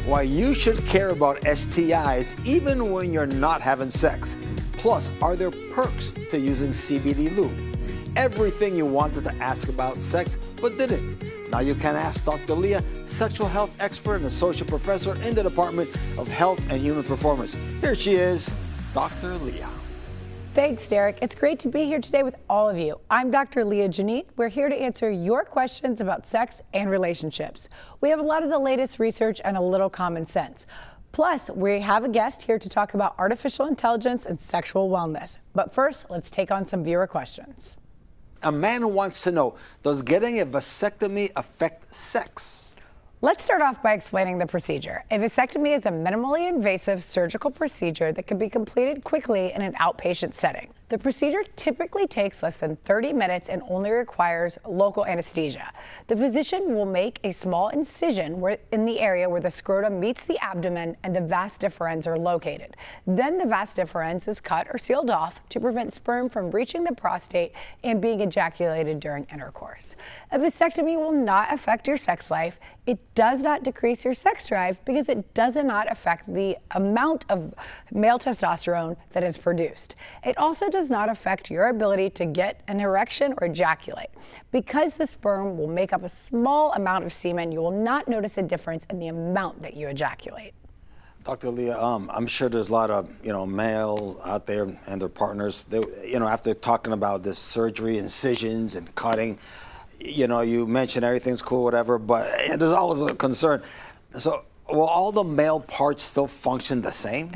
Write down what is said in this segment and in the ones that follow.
why you should care about STIs even when you're not having sex. Plus, are there perks to using CBD lube? Everything you wanted to ask about sex but didn't. Now you can ask Dr. Leah, sexual health expert and associate professor in the Department of Health and Human Performance. Here she is, Dr. Leah. Thanks, Derek. It's great to be here today with all of you. I'm Dr. Leah Janine. We're here to answer your questions about sex and relationships. We have a lot of the latest research and a little common sense. Plus, we have a guest here to talk about artificial intelligence and sexual wellness. But first, let's take on some viewer questions. A man wants to know, does getting a vasectomy affect sex? Let's start off by explaining the procedure. A vasectomy is a minimally invasive surgical procedure that can be completed quickly in an outpatient setting. The procedure typically takes less than 30 minutes and only requires local anesthesia. The physician will make a small incision in the area where the scrotum meets the abdomen and the vas deferens are located. Then the vas deferens is cut or sealed off to prevent sperm from reaching the prostate and being ejaculated during intercourse. A vasectomy will not affect your sex life. It does not decrease your sex drive because it does not affect the amount of male testosterone that is produced. It also does not affect your ability to get an erection or ejaculate. Because the sperm will make up a small amount of semen, you will not notice a difference in the amount that you ejaculate. Dr. Leah, I'm sure there's a lot of, male out there and their partners, they, after talking about this surgery, incisions and cutting, you mentioned everything's cool, whatever, but there's always a concern. So will all the male parts still function the same?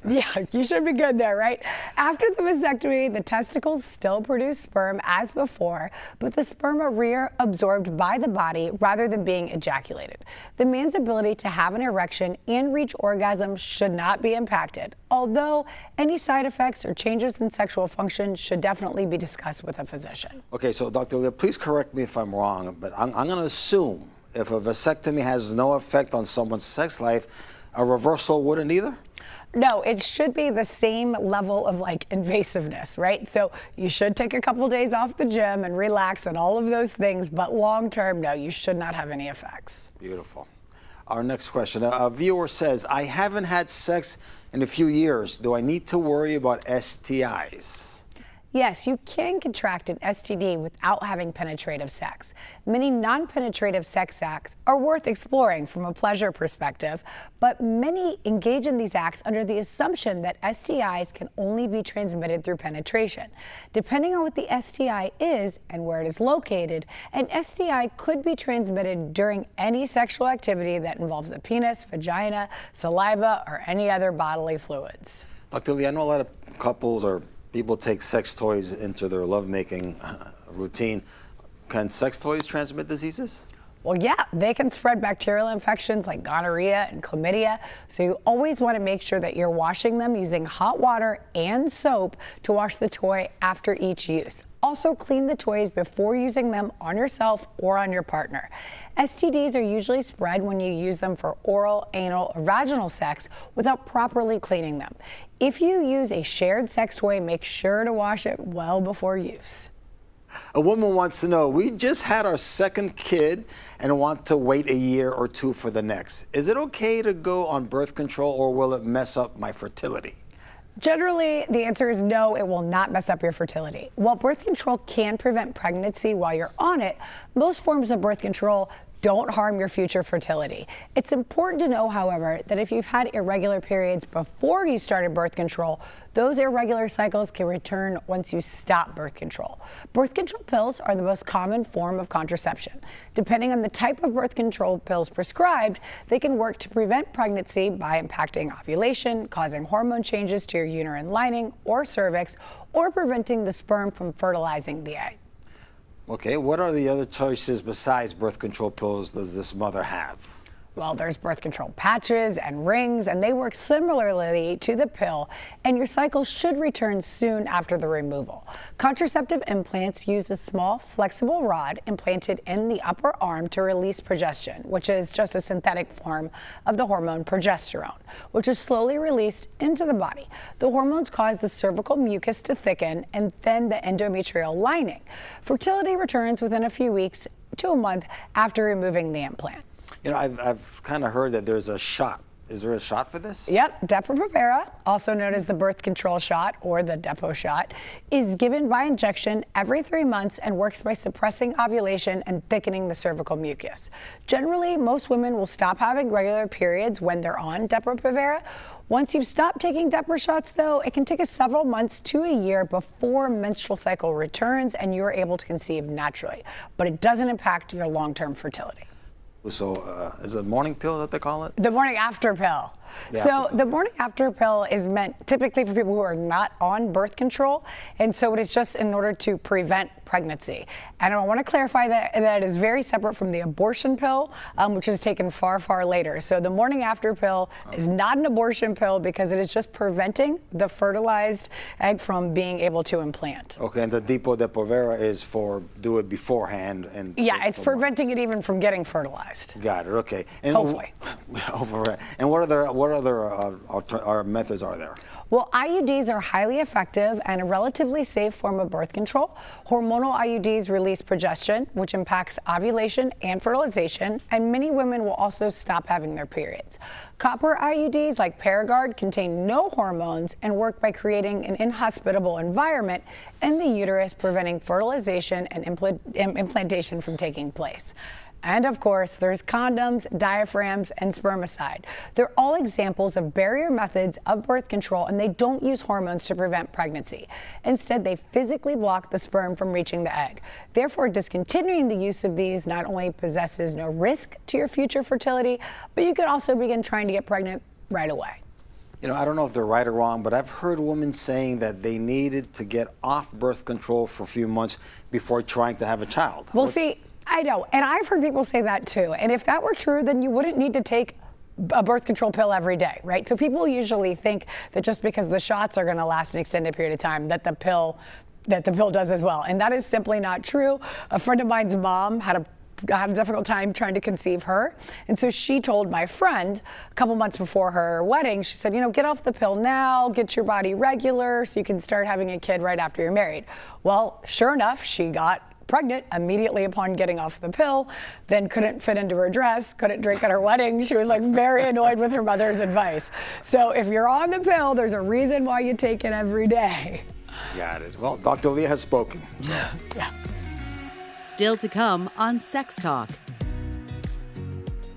Yeah, you should be good there, right? After the vasectomy, the testicles still produce sperm as before, but the sperm are reabsorbed by the body rather than being ejaculated. The man's ability to have an erection and reach orgasm should not be impacted, although any side effects or changes in sexual function should definitely be discussed with a physician. Okay, so Dr. Leah, please correct me if I'm wrong, but I'm going to assume if a vasectomy has no effect on someone's sex life, a reversal wouldn't either? No, it should be the same level of invasiveness, right? So you should take a couple days off the gym and relax and all of those things, but long term, no, you should not have any effects. Beautiful. Our next question, a viewer says, I haven't had sex in a few years. Do I need to worry about STIs? Yes, you can contract an STD without having penetrative sex. Many non-penetrative sex acts are worth exploring from a pleasure perspective, but many engage in these acts under the assumption that STIs can only be transmitted through penetration. Depending on what the STI is and where it is located, an STI could be transmitted during any sexual activity that involves a penis, vagina, saliva, or any other bodily fluids. Dr. Lee, I know a lot of couples or people take sex toys into their lovemaking routine. Can sex toys transmit diseases? Well, yeah, they can spread bacterial infections like gonorrhea and chlamydia. So you always want to make sure that you're washing them using hot water and soap to wash the toy after each use. Also, clean the toys before using them on yourself or on your partner. STDs are usually spread when you use them for oral, anal, or vaginal sex without properly cleaning them. If you use a shared sex toy, make sure to wash it well before use. A woman wants to know, we just had our second kid and want to wait a year or two for the next. Is it okay to go on birth control or will it mess up my fertility? Generally, the answer is no, it will not mess up your fertility. While birth control can prevent pregnancy while you're on it, most forms of birth control don't harm your future fertility. It's important to know, however, that if you've had irregular periods before you started birth control, those irregular cycles can return once you stop birth control. Birth control pills are the most common form of contraception. Depending on the type of birth control pills prescribed, they can work to prevent pregnancy by impacting ovulation, causing hormone changes to your uterine lining or cervix, or preventing the sperm from fertilizing the egg. Okay, what are the other choices besides birth control pills does this mother have? Well, there's birth control patches and rings, and they work similarly to the pill, and your cycle should return soon after the removal. Contraceptive implants use a small, flexible rod implanted in the upper arm to release progestin, which is just a synthetic form of the hormone progesterone, which is slowly released into the body. The hormones cause the cervical mucus to thicken and thin the endometrial lining. Fertility returns within a few weeks to a month after removing the implant. You know, I've kind of heard that there's a shot. Is there a shot for this? Yep, Depo-Provera, also known as the birth control shot or the Depo shot, is given by injection every 3 months and works by suppressing ovulation and thickening the cervical mucus. Generally, most women will stop having regular periods when they're on Depo-Provera. Once you've stopped taking Depo shots, though, it can take us several months to a year before menstrual cycle returns and you're able to conceive naturally. But it doesn't impact your long-term fertility. So is it a morning pill that they call it? The morning after pill. The morning after pill is meant typically for people who are not on birth control, and so it is just in order to prevent pregnancy. And I want to clarify that it is very separate from the abortion pill, which is taken far, far later. So the morning after pill is not an abortion pill because it is just preventing the fertilized egg from being able to implant. Okay, and the Depo-Provera is for do it beforehand. And yeah, it's preventing it even from getting fertilized. Got it. Okay. And hopefully. And what other methods are there? Well, IUDs are highly effective and a relatively safe form of birth control. Hormonal IUDs release progestin, which impacts ovulation and fertilization, and many women will also stop having their periods. Copper IUDs like Paragard contain no hormones and work by creating an inhospitable environment in the uterus, preventing fertilization and implantation from taking place. And of course, there's condoms, diaphragms, and spermicide. They're all examples of barrier methods of birth control, and they don't use hormones to prevent pregnancy. Instead, they physically block the sperm from reaching the egg. Therefore, discontinuing the use of these not only possesses no risk to your future fertility, but you could also begin trying to get pregnant right away. You know, I don't know if they're right or wrong, but I've heard women saying that they needed to get off birth control for a few months before trying to have a child. Well, see, I know, and I've heard people say that too. And if that were true, then you wouldn't need to take a birth control pill every day, right? So people usually think that just because the shots are going to last an extended period of time, that the pill does as well. And that is simply not true. A friend of mine's mom had a difficult time trying to conceive her. And so she told my friend a couple months before her wedding, she said, you know, get off the pill now, get your body regular so you can start having a kid right after you're married. Well, sure enough, she got pregnant immediately upon getting off the pill, then couldn't fit into her dress, couldn't drink at her wedding. She was like very annoyed with her mother's advice. So if you're on the pill, there's a reason why you take it every day. Got it. Well, Dr. Leah has spoken. So. Yeah. Still to come on Sex Talk.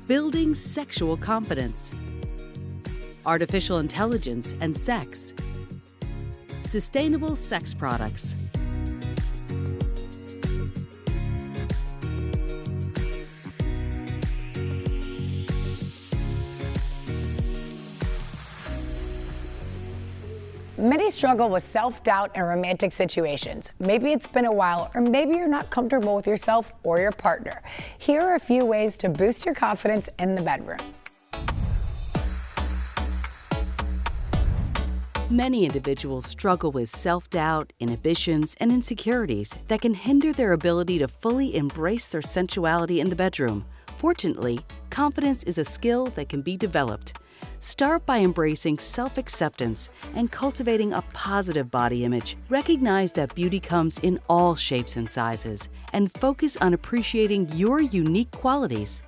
Building sexual confidence. Artificial intelligence and sex. Sustainable sex products. Many struggle with self-doubt in romantic situations. Maybe it's been a while, or maybe you're not comfortable with yourself or your partner. Here are a few ways to boost your confidence in the bedroom. Many individuals struggle with self-doubt, inhibitions, and insecurities that can hinder their ability to fully embrace their sensuality in the bedroom. Fortunately, confidence is a skill that can be developed. Start by embracing self-acceptance and cultivating a positive body image. Recognize that beauty comes in all shapes and sizes, and focus on appreciating your unique qualities.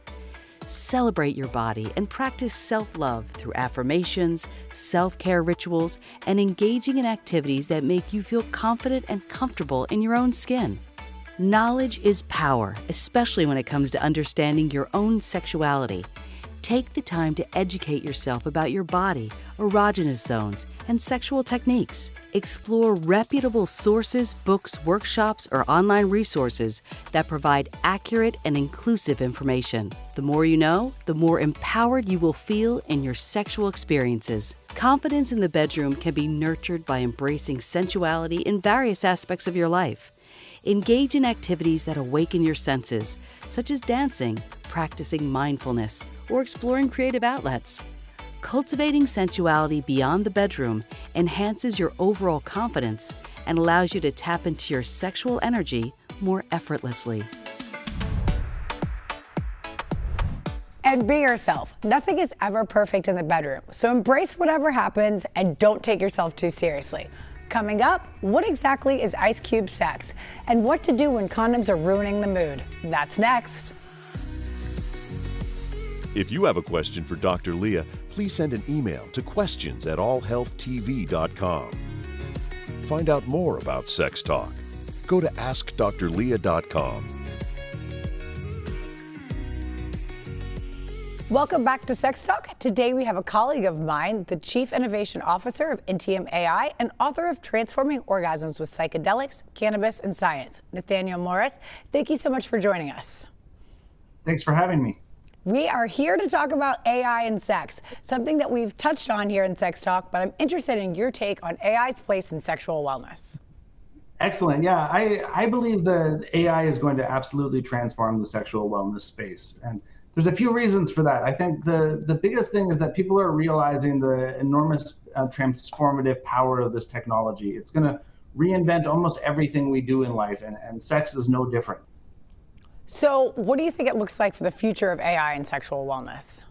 Celebrate your body and practice self-love through affirmations, self-care rituals, and engaging in activities that make you feel confident and comfortable in your own skin. Knowledge is power, especially when it comes to understanding your own sexuality. Take the time to educate yourself about your body, erogenous zones, and sexual techniques. Explore reputable sources, books, workshops, or online resources that provide accurate and inclusive information. The more you know, the more empowered you will feel in your sexual experiences. Confidence in the bedroom can be nurtured by embracing sensuality in various aspects of your life. Engage in activities that awaken your senses, such as dancing, practicing mindfulness, or exploring creative outlets. Cultivating sensuality beyond the bedroom enhances your overall confidence and allows you to tap into your sexual energy more effortlessly. And be yourself. Nothing is ever perfect in the bedroom, so embrace whatever happens and don't take yourself too seriously. Coming up, what exactly is Ice Cube sex? And what to do when condoms are ruining the mood? That's next. If you have a question for Dr. Leah, please send an email to questions@allhealthtv.com. Find out more about Sex Talk. Go to askdrleah.com. Welcome back to Sex Talk. Today we have a colleague of mine, the Chief Innovation Officer of Intium AI and author of Transforming Orgasms with Psychedelics, Cannabis, and Science, Nathaniel Morris. Thank you so much for joining us. Thanks for having me. We are here to talk about AI and sex, something that we've touched on here in Sex Talk, but I'm interested in your take on AI's place in sexual wellness. Excellent. Yeah, I believe that AI is going to absolutely transform the sexual wellness space. And there's a few reasons for that. I think the biggest thing is that people are realizing the enormous transformative power of this technology. It's going to reinvent almost everything we do in life, and sex is no different. So what do you think it looks like for the future of AI and sexual wellness?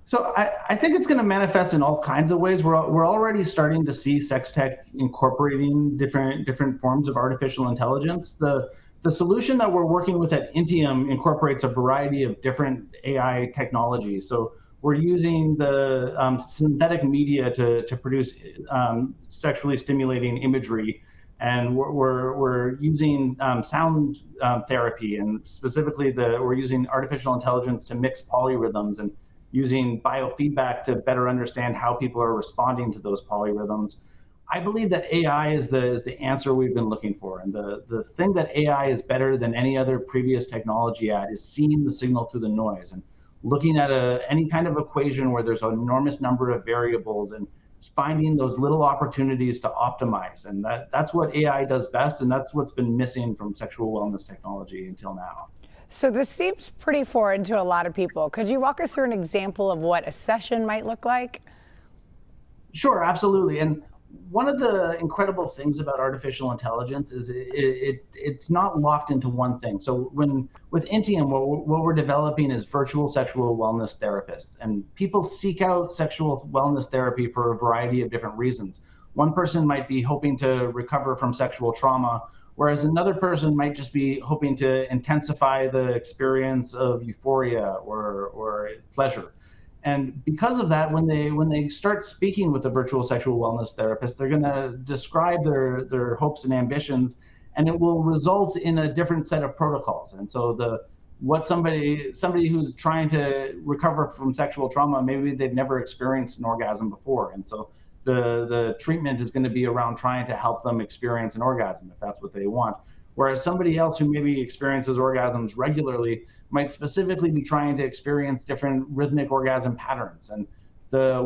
So I think it's going to manifest in all kinds of ways. We're already starting to see sex tech incorporating different forms of artificial intelligence. The solution that we're working with at Intium incorporates a variety of different AI technologies. So we're using the synthetic media to produce sexually stimulating imagery. And we're using sound therapy, and specifically we're using artificial intelligence to mix polyrhythms and using biofeedback to better understand how people are responding to those polyrhythms. I believe that AI is the answer we've been looking for. And the thing that AI is better than any other previous technology at is seeing the signal through the noise and looking at any kind of equation where there's an enormous number of variables and finding those little opportunities to optimize. And that's what AI does best, and that's what's been missing from sexual wellness technology until now. So this seems pretty foreign to a lot of people. Could you walk us through an example of what a session might look like? Sure, absolutely. And one of the incredible things about artificial intelligence is it's not locked into one thing. So with Intium, what we're developing is virtual sexual wellness therapists. And people seek out sexual wellness therapy for a variety of different reasons. One person might be hoping to recover from sexual trauma, whereas another person might just be hoping to intensify the experience of euphoria or pleasure. And because of that, when they start speaking with a virtual sexual wellness therapist, they're going to describe their hopes and ambitions, and it will result in a different set of protocols. And so somebody who's trying to recover from sexual trauma, maybe they've never experienced an orgasm before, and so the treatment is going to be around trying to help them experience an orgasm if that's what they want. Whereas somebody else who maybe experiences orgasms regularly might specifically be trying to experience different rhythmic orgasm patterns. And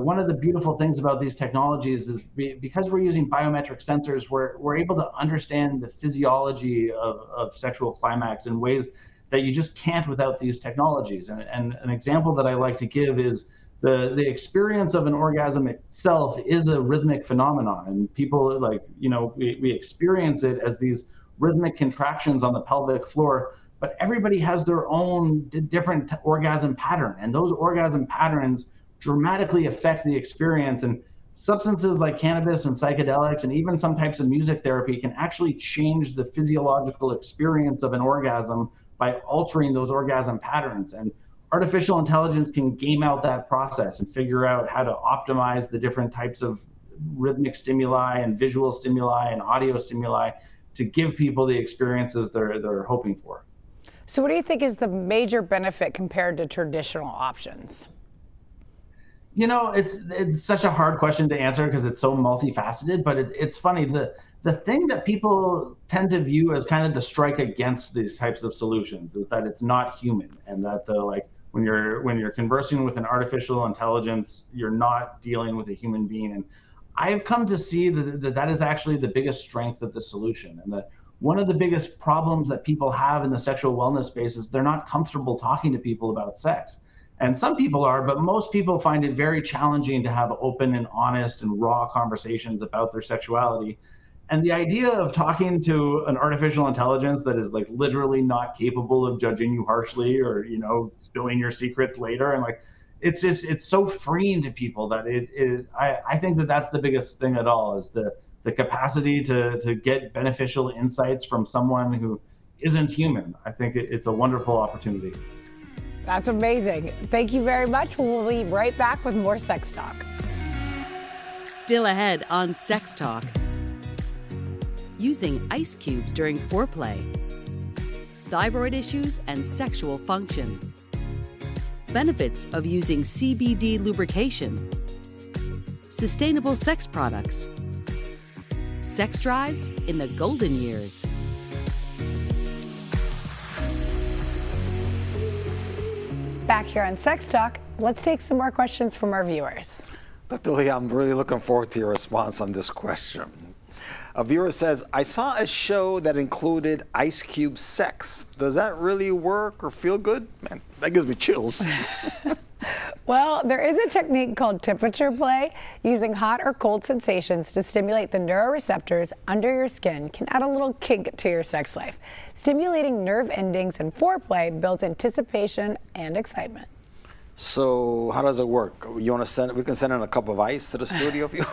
one of the beautiful things about these technologies is because we're using biometric sensors, we're able to understand the physiology of sexual climax in ways that you just can't without these technologies. And an example that I like to give is the experience of an orgasm itself is a rhythmic phenomenon. And people we experience it as these rhythmic contractions on the pelvic floor, but everybody has their own different orgasm pattern, and those orgasm patterns dramatically affect the experience. And substances like cannabis and psychedelics and even some types of music therapy can actually change the physiological experience of an orgasm by altering those orgasm patterns. And artificial intelligence can game out that process and figure out how to optimize the different types of rhythmic stimuli and visual stimuli and audio stimuli to give people the experiences they're hoping for. So what do you think is the major benefit compared to traditional options? It's such a hard question to answer because it's so multifaceted, but it's funny. The thing that people tend to view as kind of the strike against these types of solutions is that it's not human, and that when you're conversing with an artificial intelligence, you're not dealing with a human being. And I've come to see that is actually the biggest strength of the solution, and that one of the biggest problems that people have in the sexual wellness space is they're not comfortable talking to people about sex. And some people are, but most people find it very challenging to have open and honest and raw conversations about their sexuality. And the idea of talking to an artificial intelligence that is literally not capable of judging you harshly or, spilling your secrets later, and it's so freeing to people that I think that's the biggest thing at all, is the capacity to get beneficial insights from someone who isn't human. I think it's a wonderful opportunity. That's amazing. Thank you very much. We'll be right back with more Sex Talk. Still ahead on Sex Talk. Using ice cubes during foreplay. Thyroid issues and sexual function. Benefits of using CBD lubrication. Sustainable sex products. Sex drives in the golden years. Back here on Sex Talk, let's take some more questions from our viewers. Dr. Lee, I'm really looking forward to your response on this question. A viewer says, I saw a show that included ice cube sex. Does that really work or feel good? Man, that gives me chills. Well, there is a technique called temperature play. Using hot or cold sensations to stimulate the neuroreceptors under your skin can add a little kink to your sex life. Stimulating nerve endings and foreplay builds anticipation and excitement. So how does it work? You want to send? We can send in a cup of ice to the studio if you.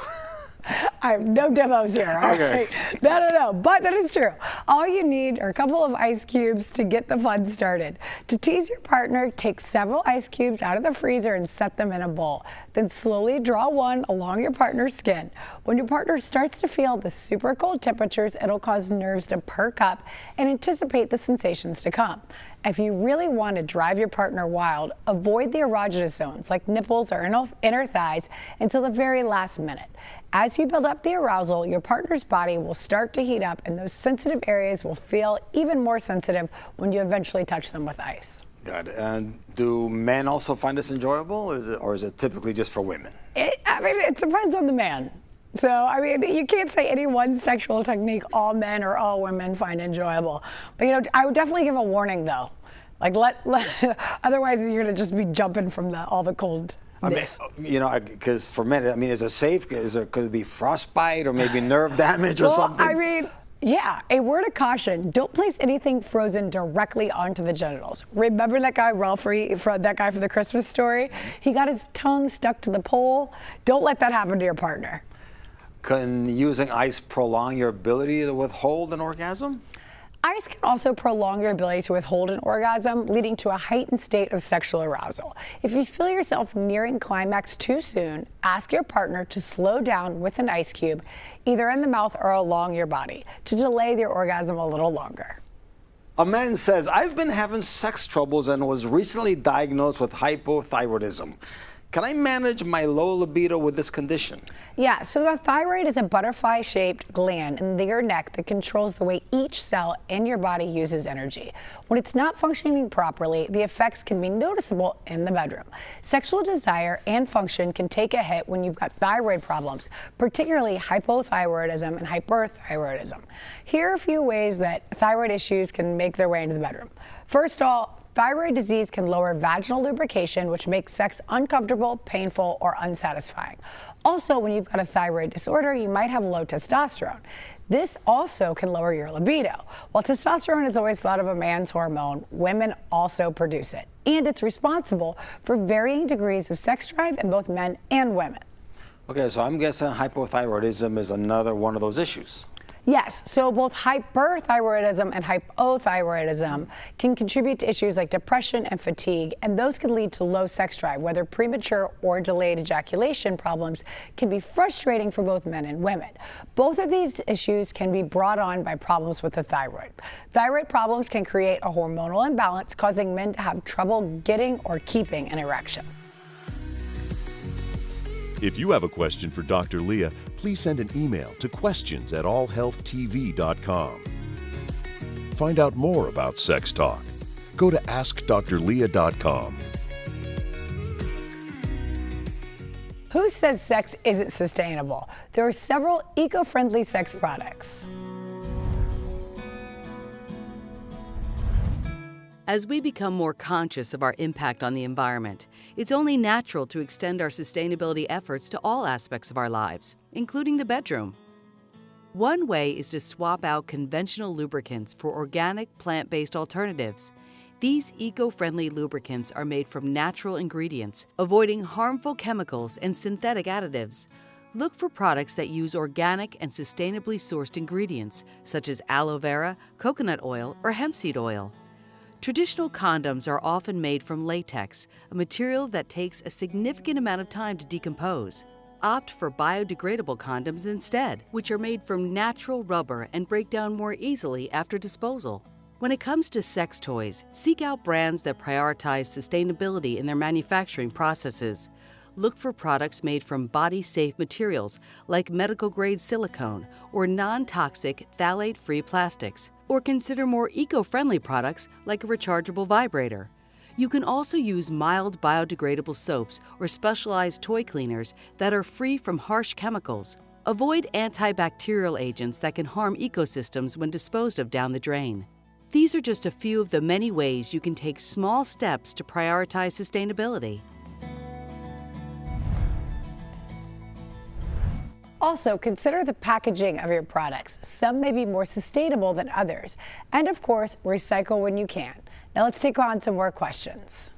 I have no demos here. All Okay. right? No, but that is true. All you need are a couple of ice cubes to get the fun started. To tease your partner, take several ice cubes out of the freezer and set them in a bowl. Then slowly draw one along your partner's skin. When your partner starts to feel the super cold temperatures, it'll cause nerves to perk up and anticipate the sensations to come. If you really want to drive your partner wild, avoid the erogenous zones like nipples or inner thighs until the very last minute. As you build up the arousal, your partner's body will start to heat up and those sensitive areas will feel even more sensitive when you eventually touch them with ice. Got it. And do men also find this enjoyable, or is it typically just for women? It depends on the man. So, you can't say any one sexual technique all men or all women find enjoyable. But, I would definitely give a warning, though. Like, otherwise you're going to just be jumping from all the cold. Because for men, is it safe? Could it be frostbite or maybe nerve damage or something? Yeah, a word of caution, don't place anything frozen directly onto the genitals. Remember that guy, Ralphie, that guy from the Christmas Story? He got his tongue stuck to the pole. Don't let that happen to your partner. Can using ice prolong your ability to withhold an orgasm? Ice can also prolong your ability to withhold an orgasm, leading to a heightened state of sexual arousal. If you feel yourself nearing climax too soon, ask your partner to slow down with an ice cube, either in the mouth or along your body, to delay their orgasm a little longer. A man says, I've been having sex troubles and was recently diagnosed with hypothyroidism. Can I manage my low libido with this condition? Yeah, so the thyroid is a butterfly-shaped gland in your neck that controls the way each cell in your body uses energy. When it's not functioning properly, the effects can be noticeable in the bedroom. Sexual desire and function can take a hit when you've got thyroid problems, particularly hypothyroidism and hyperthyroidism. Here are a few ways that thyroid issues can make their way into the bedroom. First of all, thyroid disease can lower vaginal lubrication, which makes sex uncomfortable, painful, or unsatisfying. Also, when you've got a thyroid disorder, you might have low testosterone. This also can lower your libido. While testosterone is always thought of a man's hormone, women also produce it. And it's responsible for varying degrees of sex drive in both men and women. Okay, so I'm guessing hypothyroidism is another one of those issues. Yes, so both hyperthyroidism and hypothyroidism can contribute to issues like depression and fatigue, and those can lead to low sex drive, whether premature or delayed ejaculation problems can be frustrating for both men and women. Both of these issues can be brought on by problems with the thyroid. Thyroid problems can create a hormonal imbalance, causing men to have trouble getting or keeping an erection. If you have a question for Dr. Leah, please send an email to questions@allhealthtv.com. Find out more about Sex Talk. Go to askdrleah.com. Who says sex isn't sustainable? There are several eco-friendly sex products. As we become more conscious of our impact on the environment, it's only natural to extend our sustainability efforts to all aspects of our lives, including the bedroom. One way is to swap out conventional lubricants for organic, plant-based alternatives. These eco-friendly lubricants are made from natural ingredients, avoiding harmful chemicals and synthetic additives. Look for products that use organic and sustainably sourced ingredients, such as aloe vera, coconut oil, or hemp seed oil. Traditional condoms are often made from latex, a material that takes a significant amount of time to decompose. Opt for biodegradable condoms instead, which are made from natural rubber and break down more easily after disposal. When it comes to sex toys, seek out brands that prioritize sustainability in their manufacturing processes. Look for products made from body-safe materials like medical-grade silicone or non-toxic phthalate-free plastics, or consider more eco-friendly products like a rechargeable vibrator. You can also use mild biodegradable soaps or specialized toy cleaners that are free from harsh chemicals. Avoid antibacterial agents that can harm ecosystems when disposed of down the drain. These are just a few of the many ways you can take small steps to prioritize sustainability. Also, consider the packaging of your products. Some may be more sustainable than others. And of course, recycle when you can. Now let's take on some more questions.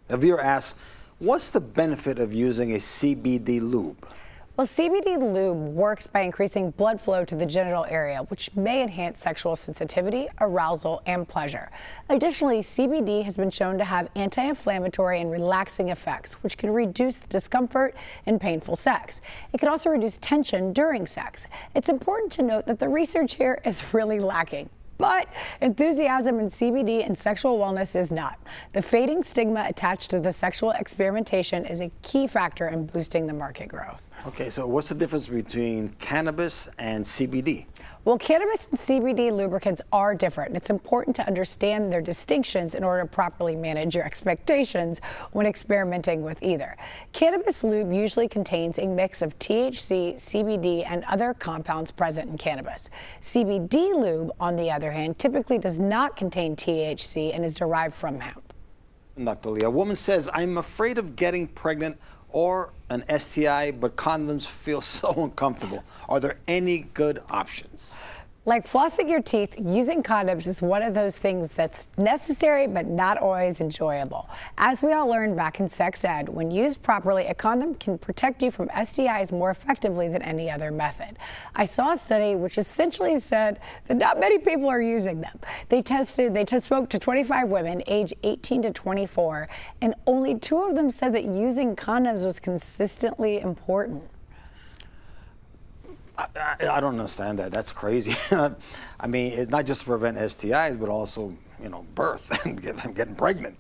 A viewer asks, what's the benefit of using a CBD lube? Well, CBD lube works by increasing blood flow to the genital area, which may enhance sexual sensitivity, arousal, and pleasure. Additionally, CBD has been shown to have anti-inflammatory and relaxing effects, which can reduce discomfort in painful sex. It can also reduce tension during sex. It's important to note that the research here is really lacking. But enthusiasm in CBD and sexual wellness is not. The fading stigma attached to the sexual experimentation is a key factor in boosting the market growth. Okay, so what's the difference between cannabis and CBD? Well, cannabis and CBD lubricants are different, and it's important to understand their distinctions in order to properly manage your expectations when experimenting with either. Cannabis lube usually contains a mix of THC, CBD, and other compounds present in cannabis. CBD lube, on the other hand, typically does not contain THC and is derived from hemp. Dr. Lee, a woman says, I'm afraid of getting pregnant or an STI, but condoms feel so uncomfortable. Are there any good options? Like flossing your teeth, using condoms is one of those things that's necessary but not always enjoyable. As we all learned back in sex ed, when used properly, a condom can protect you from STIs more effectively than any other method. I saw a study which essentially said that not many people are using them. They spoke to 25 women aged 18 to 24, and only 2 of them said that using condoms was consistently important. I don't understand that. That's crazy. I mean, it's not just to prevent STIs, but also, birth and getting pregnant.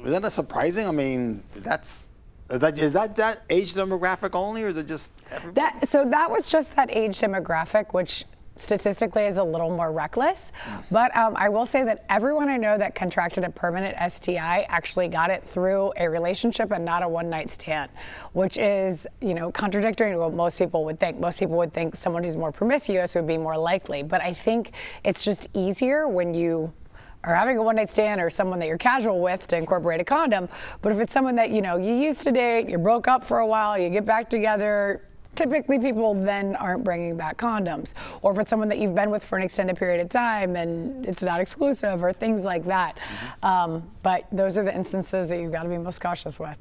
Isn't that surprising? I mean, is that age demographic only, or is it just everybody? So that was just that age demographic, which statistically is a little more reckless. But I will say that everyone I know that contracted a permanent STI actually got it through a relationship and not a one-night stand, which is, contradictory to what most people would think. Most people would think someone who's more promiscuous would be more likely. But I think it's just easier when you are having a one-night stand or someone that you're casual with to incorporate a condom. But if it's someone that, you used to date, you broke up for a while, you get back together, typically people then aren't bringing back condoms. Or if it's someone that you've been with for an extended period of time and it's not exclusive or things like that. But those are the instances that you've got to be most cautious with.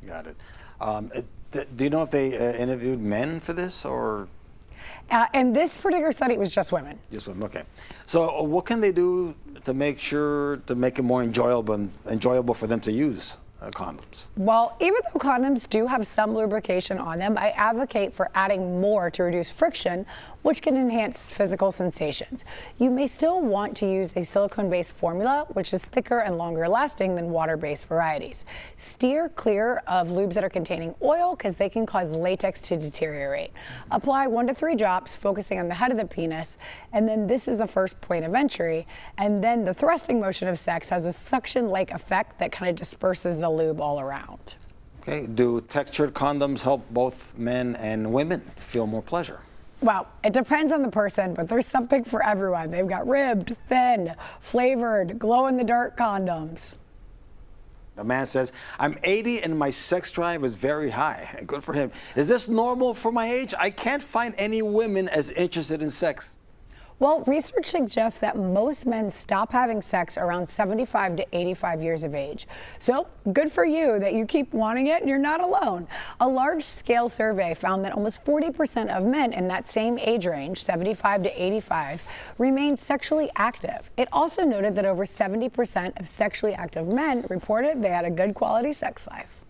Got it. Do you know if they interviewed men for this, or? In this particular study, it was just women. Just women, okay. So what can they do to make it more enjoyable for them to use condoms? Well, even though condoms do have some lubrication on them, I advocate for adding more to reduce friction, which can enhance physical sensations. You may still want to use a silicone-based formula, which is thicker and longer lasting than water-based varieties. Steer clear of lubes that are containing oil because they can cause latex to deteriorate. Apply 1 to 3 drops, focusing on the head of the penis, and then this is the first point of entry. And then the thrusting motion of sex has a suction-like effect that kind of disperses the lube all around. Okay, do textured condoms help both men and women feel more pleasure? Well, it depends on the person, but there's something for everyone. They've got ribbed, thin, flavored, glow-in-the-dark condoms. A man says, I'm 80 and my sex drive is very high. Good for him. Is this normal for my age? I can't find any women as interested in sex. Well, research suggests that most men stop having sex around 75 to 85 years of age. So good for you that you keep wanting it and you're not alone. A large-scale survey found that almost 40% of men in that same age range, 75 to 85, remain sexually active. It also noted that over 70% of sexually active men reported they had a good quality sex life.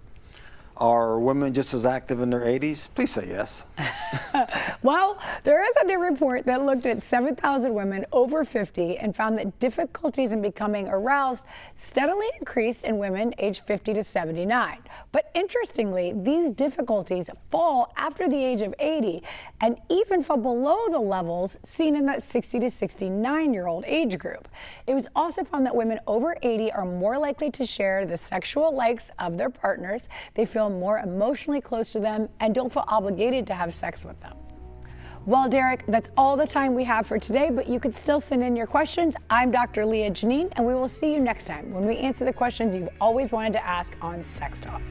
Are women just as active in their 80s? Please say yes. Well, there is a new report that looked at 7,000 women over 50 and found that difficulties in becoming aroused steadily increased in women aged 50 to 79. But interestingly, these difficulties fall after the age of 80 and even fall below the levels seen in that 60 to 69-year-old age group. It was also found that women over 80 are more likely to share the sexual likes of their partners. They feel more emotionally close to them and don't feel obligated to have sex with them. Well, Derek, that's all the time we have for today, but you can still send in your questions. I'm Dr. Leah Janine, and we will see you next time when we answer the questions you've always wanted to ask on Sex Talk.